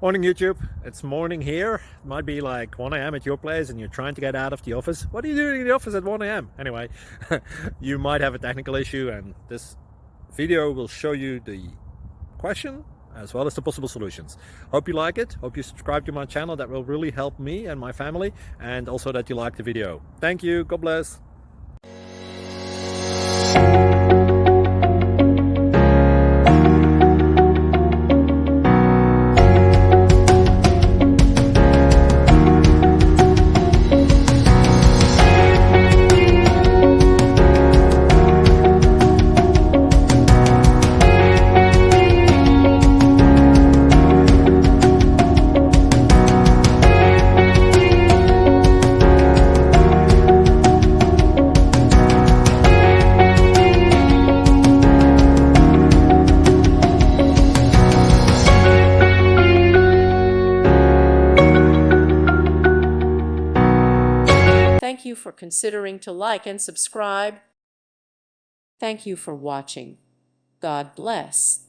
Morning YouTube, it's morning here. It might be like 1 a.m. at your place and you're trying to get out of the office. What are you doing in the office at 1 a.m.? Anyway, you might have a technical issue and this video will show you the question as well as the possible solutions. Hope you like it, hope you subscribe to my channel. That will really help me and my family, and also that you like the video. Thank you, God bless. Thank you for considering to like and subscribe. Thank you for watching. God bless.